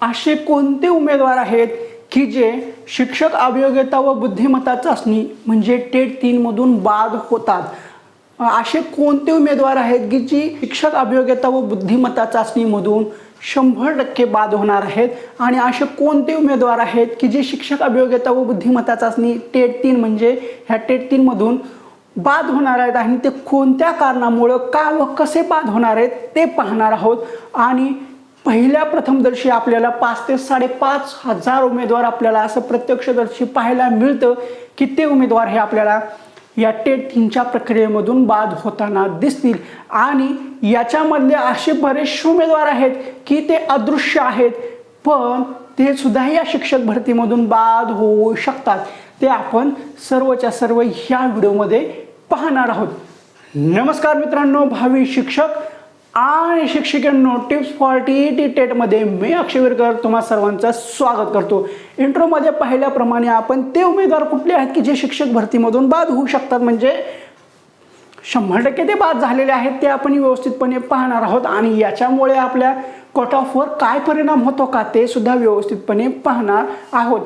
असे कोणते उमेदवार आहेत की जे शिक्षक अभियोग्यता व बुद्धिमत्ता चाचणी म्हणजे टेट 3 मधून बाद होतात? असे कोणते उमेदवार आहेत की जी शिक्षक अभियोग्यता व बुद्धिमत्ता चाचणीमधून 100% बाद होणार आहेत? आणि असे कोणते उमेदवार आहेत की जे शिक्षक अभियोग्यता व बुद्धिमत्ता चाचणी टेट 3 म्हणजे ह्या टेट 3 मधून बाद होणार आहेत आणि ते कोणत्या कारणामुळे का व कसे बाद होणार आहेत ते पाहणार आहोत। आणि पहिल्या प्रथमदर्शी आपल्याला 5 ते 5.5 हजार उमेदवार आपल्याला असं प्रत्यक्षदर्शी पाहायला मिळतं की ते उमेदवार हे आपल्याला या टेट 3च्या प्रक्रियेमधून बाद होताना दिसतील। आणि याच्यामधले असे बरेचसे उमेदवार आहेत की ते अदृश्य आहेत पण ते सुद्धा या शिक्षक भरतीमधून बाद होऊ शकतात। ते आपण सर्वच्या सर्व ह्या व्हिडिओमध्ये पाहणार आहोत। नमस्कार मित्रांनो, भावी शिक्षक आणि शिक्षिकांनो, टिप्स फॉर टीईटी टेट मध्ये मी अक्षय विरकर तुम्हा सर्वांचं स्वागत करतो। इंट्रोमध्ये पाहिल्याप्रमाणे आपण ते उमेदवार कुठले आहेत की जे शिक्षक भरतीमधून बाद होऊ शकतात, म्हणजे 100% ते बाद झालेले आहेत ते आपण व्यवस्थितपणे पाहणार आहोत। आणि याच्यामुळे आपल्या कट ऑफवर काय परिणाम होतो का ते सुद्धा व्यवस्थितपणे पाहणार आहोत।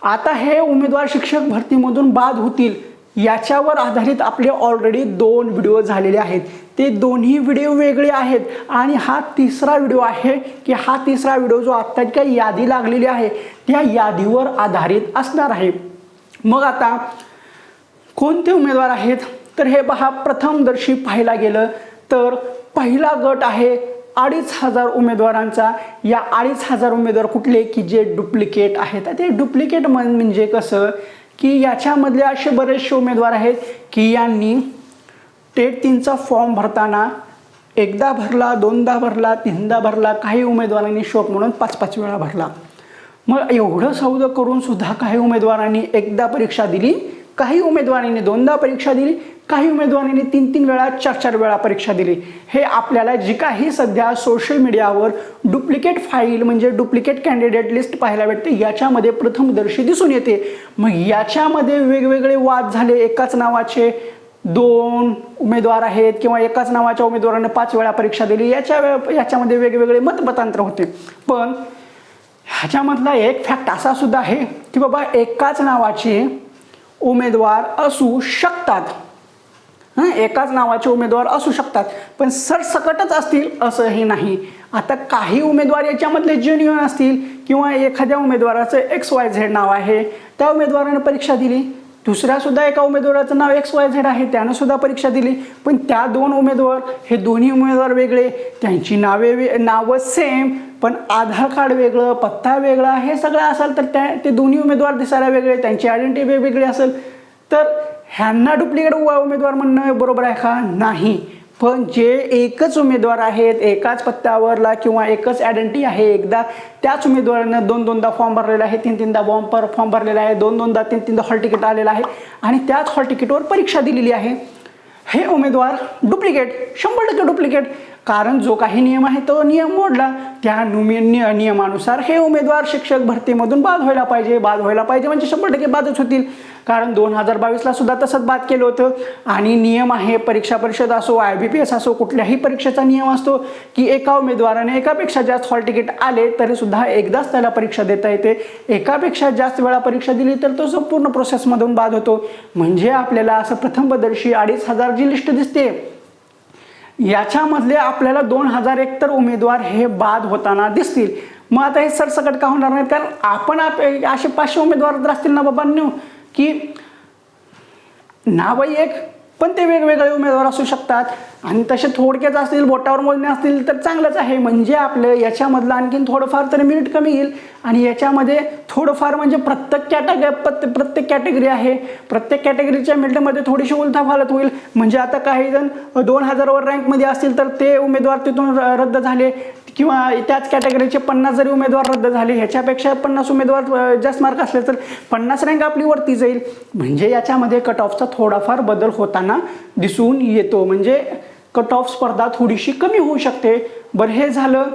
आता हे उमेदवार शिक्षक भरतीमधून बाद होतील याच्यावर आधारित आपले ऑलरेडी 2 व्हिडिओ झालेले आहेत। ते दोन्ही व्हिडिओ वेगळे आहेत आणि हा तिसरा व्हिडिओ आहे की हा तिसरा व्हिडिओ जो आता काही यादी लागलेली आहे त्या यादीवर आधारित असणार आहे। मग आता कोणते उमेदवार आहेत तर हे पहा, प्रथमदर्शी पाहायला गेलं तर पहिला गट आहे 2500 उमेदवारांचा। या 2500 उमेदवार कुठले की जे डुप्लिकेट आहेत। ते डुप्लिकेट म्हणजे कसं की याच्यामधले असे बरेचसे उमेदवार आहेत की यांनी टेट 3चा फॉर्म भरताना एकदा भरला, दोनदा भरला, तीनदा भरला, काही उमेदवारांनी शोक म्हणून 5-5 वेळा भरला। मग एवढं सौदं करून सुद्धा काही उमेदवारांनी एकदा परीक्षा दिली, काही उमेदवारांनी दोनदा परीक्षा दिली, काही उमेदवारांनी 3-3 वेळा 4-4 वेळा परीक्षा दिली। हे आपल्याला जी काही सध्या सोशल मीडियावर डुप्लिकेट फाईल म्हणजे डुप्लिकेट कॅन्डिडेट लिस्ट पाहायला भेटते याच्यामध्ये प्रथमदर्शी दिसून येते। मग याच्यामध्ये वेगवेगळे वाद झाले, एकाच नावाचे 2 उमेदवार आहेत किंवा एकाच नावाच्या उमेदवाराने 5 वेळा परीक्षा दिली, याच्यामध्ये वेगवेगळे मतमतांतर होते। पण ह्याच्यामधला एक फॅक्ट असा सुद्धा आहे की बाबा एकाच नावाचे उमेदवार असू शकतात, एकाच नावाचे उमेदवार असू शकतात पण सरसकटच असतील असंही नाही। आता काही उमेदवार याच्यामधले जेन्युइन असतील किंवा एखाद्या उमेदवाराचं XYZ नाव आहे, त्या उमेदवाराने परीक्षा दिली, दुसऱ्या सुद्धा एका उमेदवाराचं नाव XYZ आहे, त्यानं सुद्धा परीक्षा दिली, पण त्या 2 उमेदवार हे दोन्ही उमेदवार वेगळे, त्यांची नावं सेम पण आधार कार्ड वेगळं, पत्ता वेगळा, हे सगळं असेल तर ते दोन्ही उमेदवार दिसायला वेगळे, त्यांची आयडेंटिटी वेगळी असेल तर ह्यांना डुप्लिकेट उमेदवार म्हणणं बरोबर आहे का? नाही। पण जे एकच उमेदवार आहेत, एकाच पत्त्यावरला किंवा एकच आयडेंटिटी आहे, एकदा त्याच उमेदवारानं 2-2दा फॉर्म भरलेला आहे, 3-3दा फॉर्म भरलेला आहे, 2-2दा 3-3दा हॉल तिकीट आलेला आहे आणि त्याच हॉल तिकीटवर परीक्षा दिलेली आहे, हे उमेदवार डुप्लिकेट, 100% डुप्लिकेट। कारण जो काही नियम आहे तो नियम मोडला, त्या नियमानुसार हे उमेदवार शिक्षक भरतीमधून बाद व्हायला पाहिजे। बाद व्हायला पाहिजे म्हणजे 100% बादच होतील, कारण 2022ला सुद्धा तसंच बाद केलं होतं। आणि नियम आहे, परीक्षा परिषद असो, IBPS असो, कुठल्याही परीक्षेचा नियम असतो की एका उमेदवाराने एकापेक्षा जास्त हॉल तिकीट आले तरी सुद्धा एकदाच त्याला परीक्षा देता येते, एकापेक्षा जास्त वेळा परीक्षा दिली तर तो संपूर्ण प्रोसेसमधून बाद होतो। म्हणजे आपल्याला असं प्रथमदर्शी 2500 जी लिस्ट दिसते याच्यामधले आपल्याला 2000 एकतर उमेदवार हे बाद होताना दिसतील। मग आता हे सरसकट का होणार नाहीत? कारण आपण असे 500 उमेदवार जर असतील ना बाबांनो की नाव एक पण ते वेगवेगळे उमेदवार असू शकतात आणि तसे थोडक्यात असतील, बोटावर मोजणे असतील तर चांगलंच आहे, म्हणजे आपलं याच्यामधलं आणखीन थोडंफार तरी मेरिट कमी येईल। आणि याच्यामध्ये थोडंफार म्हणजे प्रत्येक कॅटेगरी आहे, प्रत्येक कॅटेगरीच्या मेरिटमध्ये थोडीशी उलथापालथ होईल। म्हणजे आता काही जण 2000वर रँकमध्ये असतील तर ते उमेदवार तिथून रद्द झाले किंवा त्याच कॅटेगरीचे 50 जरी उमेदवार रद्द झाले, ह्याच्यापेक्षा 50 उमेदवार जास्त मार्क असले तर 50 रँक आपली वरती जाईल। म्हणजे याच्यामध्ये कट ऑफचा थोडाफार बदल होताना दिसून येतो, म्हणजे कट ऑफ स्पर्धा थोडीशी कमी होऊ शकते। बरं, हे झालं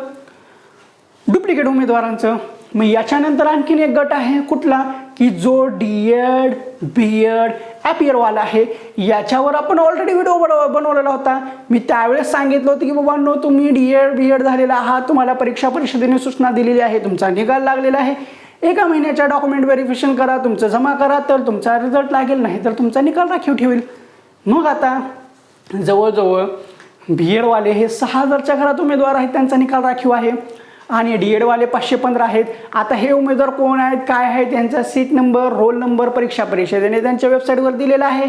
डुप्लिकेट उमेदवारांचं। मग याच्यानंतर आणखीन एक गट आहे कुठला की जो D.Ed, B.Ed, ॲपियरवाला आहे, याच्यावर आपण ऑलरेडी व्हिडिओ बनवलेला होता. मी त्यावेळेस सांगितलं होतं की बाबांनो, तुम्ही B.Ed झालेला आहात, तुम्हाला परीक्षा परिषदेने सूचना दिलेली आहे, तुमचा निकाल लागलेला आहे, 1 महिन्याच्या डॉक्युमेंट व्हेरिफिकेशन करा, तुमचं जमा करा, तर तुमचा रिझल्ट लागेल, नाही तर तुमचा निकाल राखीव ठेवेल. मग आता जवळजवळ B.Edवाले हे 6,000च्या घरात उमेदवार आहेत, त्यांचा निकाल राखीव आहे, आणि D.Edवाले 515 आहेत. आता हे उमेदवार कोण आहेत, काय आहेत, त्यांचा सीट नंबर, रोल नंबर परीक्षा परिषदेने त्यांच्या वेबसाईटवर दिलेला आहे.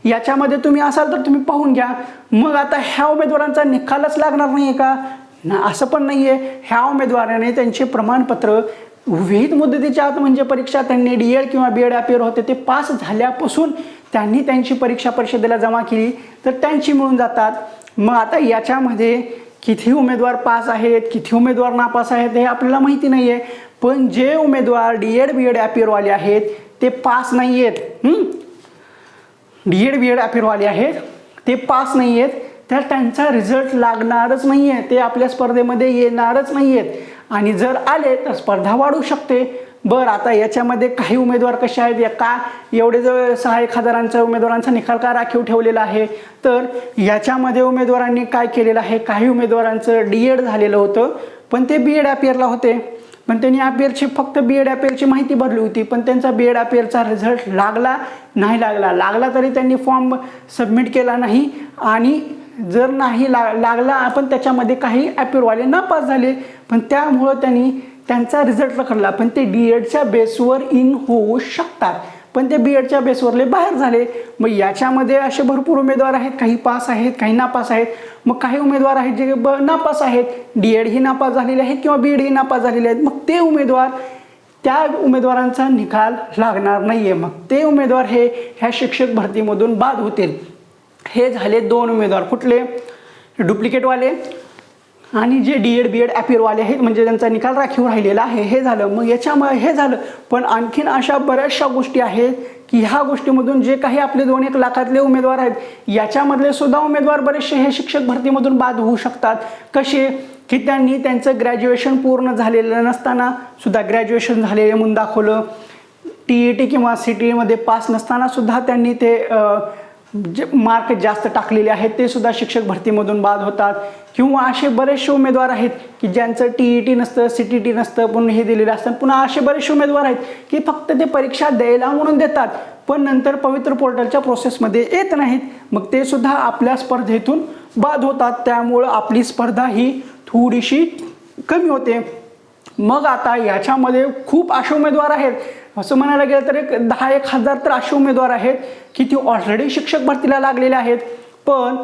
याच्यामध्ये तुम्ही असाल तर तुम्ही पाहून घ्या. मग आता ह्या उमेदवारांचा निकालच लागणार नाही आहे का? असं पण नाही आहे. ह्या उमेदवाराने त्यांचे प्रमाणपत्र विहित मुदतीच्या आत, म्हणजे परीक्षा त्यांनी D.Ed किंवा B.Ed ॲपियर होते ते पास झाल्यापासून त्यांनी त्यांची परीक्षा परिषदेला जमा केली तर त्यांची मिळून जातात. मग आता याच्यामध्ये किती उमेदवार पास आहेत, किती उमेदवार नापास आहेत हे आपल्याला माहिती नाही आहे. पण जे उमेदवार D.Ed B.Ed ॲपियरवाले आहेत ते पास नाही आहेत, D.Ed B.Ed ॲपियरवाले आहेत ते पास नाही आहेत, तर त्यांचा रिझल्ट लागणारच नाही आहे, ते आपल्या स्पर्धेमध्ये येणारच नाही आहेत. आणि जर आले तर स्पर्धा वाढू शकते. बरं, आता याच्यामध्ये काही उमेदवार कसे आहेत, या का एवढे जवळ 6,000 उमेदवारांचा निकाल का राखीव ठेवलेला आहे, तर याच्यामध्ये उमेदवारांनी काय केलेलं आहे, काही उमेदवारांचं D.Ed झालेलं होतं पण ते B.Ed ॲपियरला होते, पण त्यांनी ॲपियरची फक्त B.Ed ॲपियरची माहिती भरली होती, पण त्यांचा B.Ed ॲपियरचा रिझल्ट लागला तरी त्यांनी फॉर्म सबमिट केला नाही, आणि जर नाही लागला पण त्याच्यामध्ये काही ॲपियरवाले नापास झाले, पण त्यामुळं त्यांनी त्यांचा रिझल्ट पकडला. पण ते D.Edच्या बेसवर इन होऊ शकतात, पण ते B.Edच्या बेसवरले बाहेर झाले. मग याच्यामध्ये असे भरपूर उमेदवार आहेत, काही पास आहेत, काही नापास आहेत. मग काही उमेदवार आहेत जे नापास आहेत, D.Ed ही नापास झालेले आहेत किंवा B.Ed ही नापास झालेले आहेत. मग ते उमेदवार, त्या उमेदवारांचा निकाल लागणार नाही आहे, मग ते उमेदवार हे ह्या शिक्षक भरतीमधून बाद होतील. हे झाले 2 उमेदवार. कुठले? डुप्लिकेटवाले आणि जे D.Ed B.Ed ॲपियरवाले आहेत, म्हणजे त्यांचा निकाल राखीव राहिलेला आहे, हे झालं. मग याच्यामुळे हे झालं, पण आणखीन अशा बऱ्याचशा गोष्टी आहेत की ह्या गोष्टीमधून जे काही आपले 2-1 लाखातले उमेदवार आहेत, याच्यामधले सुद्धा उमेदवार बरेचसे हे शिक्षक भरतीमधून बाद होऊ शकतात. कसे? की त्यांनी त्यांचं ग्रॅज्युएशन पूर्ण झालेलं नसताना सुद्धा ग्रॅज्युएशन झालेले म्हणून दाखवलं, TET किंवा CTEमध्ये पास नसताना सुद्धा त्यांनी ते जे मार्क जास्त टाकलेले आहेत ते सुद्धा शिक्षक भरतीमधून बाद होतात. किंवा असे बरेचसे उमेदवार आहेत की ज्यांचं TET नसतं, CTT नसतं, पण हे दिलेलं असतं. पुन्हा असे बरेचसे उमेदवार आहेत की फक्त ते परीक्षा द्यायला म्हणून देतात, पण नंतर पवित्र पोर्टलच्या प्रोसेसमध्ये येत नाहीत, मग ते सुद्धा आपल्या स्पर्धेतून बाद होतात. त्यामुळं आपली स्पर्धा ही थोडीशी कमी होते. मग आता याच्यामध्ये खूप असे उमेदवार आहेत, असं म्हणायला गेलं तर 10-1 हजार तर असे उमेदवार आहेत की ते ऑलरेडी शिक्षक भरतीला लागलेले आहेत, पण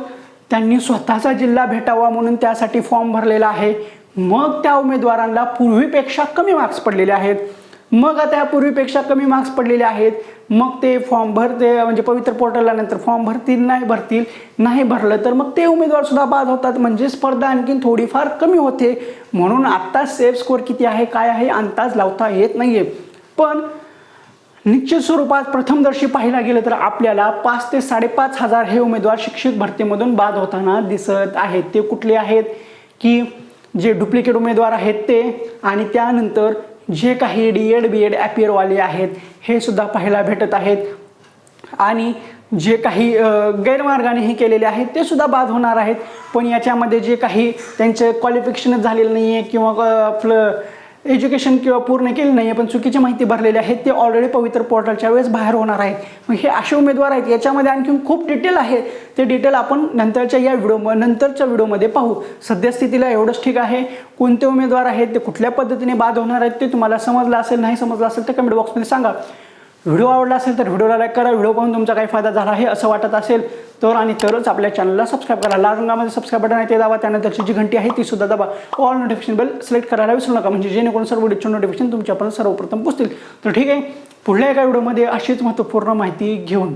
त्यांनी स्वतःचा जिल्हा भेटावा म्हणून त्यासाठी फॉर्म भरलेला आहे. मग त्या उमेदवारांना पूर्वीपेक्षा कमी मार्क्स पडलेले आहेत. मग आता या पूर्वीपेक्षा कमी मार्क्स पडलेले आहेत, मग ते फॉर्म भरते, म्हणजे पवित्र पोर्टलला नंतर फॉर्म भरतील नाही भरलं तर मग ते उमेदवार सुद्धा बाद होतात. म्हणजे स्पर्धा आणखीन थोडीफार कमी होते. म्हणून आत्ता सेफ स्कोअर किती आहे, काय आहे, अंदाज लावता येत नाहीये. पण निश्चित स्वरूपात प्रथमदर्शी पाहायला गेलं तर आपल्याला 5 ते 5.5 हजार हे उमेदवार शिक्षक भरतीमधून बाद होताना दिसत आहेत. ते कुठले आहेत? की जे डुप्लिकेट उमेदवार आहेत ते, आणि त्यानंतर जे काही D.Ed B.Ed ॲपियरवाले आहेत हे सुद्धा पाहायला भेटत आहेत, आणि जे काही गैरमार्गाने हे केलेले आहेत ते सुद्धा बाद होणार आहेत. पण याच्यामध्ये जे काही त्यांचं क्वालिफिकेशनच झालेलं नाही आहे किंवा आपलं एज्युकेशन किंवा पूर्ण केलं नाही आहे पण चुकीची माहिती भरलेली आहेत, ते ऑलरेडी पवित्र पोर्टलच्या वेळेस बाहेर होणार आहेत. मग हे असे उमेदवार आहेत. याच्यामध्ये आणखी खूप डिटेल आहे, ते डिटेल आपण नंतरच्या व्हिडिओमध्ये पाहू. सद्यस्थितीला एवढंच ठीक आहे. कोणते उमेदवार आहेत, ते कुठल्या पद्धतीने बाद होणार आहेत, ते तुम्हाला समजलं असेल, नाही समजलं असेल तर कमेंट बॉक्समध्ये सांगा. व्हिडिओ आवडला असेल तर व्हिडिओला लाईक करा. व्हिडिओ पाहून तुमचा काही फायदा झाला आहे असं वाटत असेल तर, आणि तरच आपल्या चॅनलला सबस्क्राईब करा. लाल रंगामध्ये सबस्क्राईब बटन आहे ते दाबा, त्यानंतरची जी घंटी आहे ती सुद्धा दाबा. ऑल नोटिफिकेशन बेल सिलेक्ट करायला विसरू नका, म्हणजे जेणेकरून सर्व व्हिडिओचे नोटिफिकेशन तुमच्यापर्यंत सर्वप्रथम पोहोचतील. तर ठीक आहे, पुढल्या एका व्हिडिओमध्ये अशीच महत्त्वपूर्ण माहिती घेऊन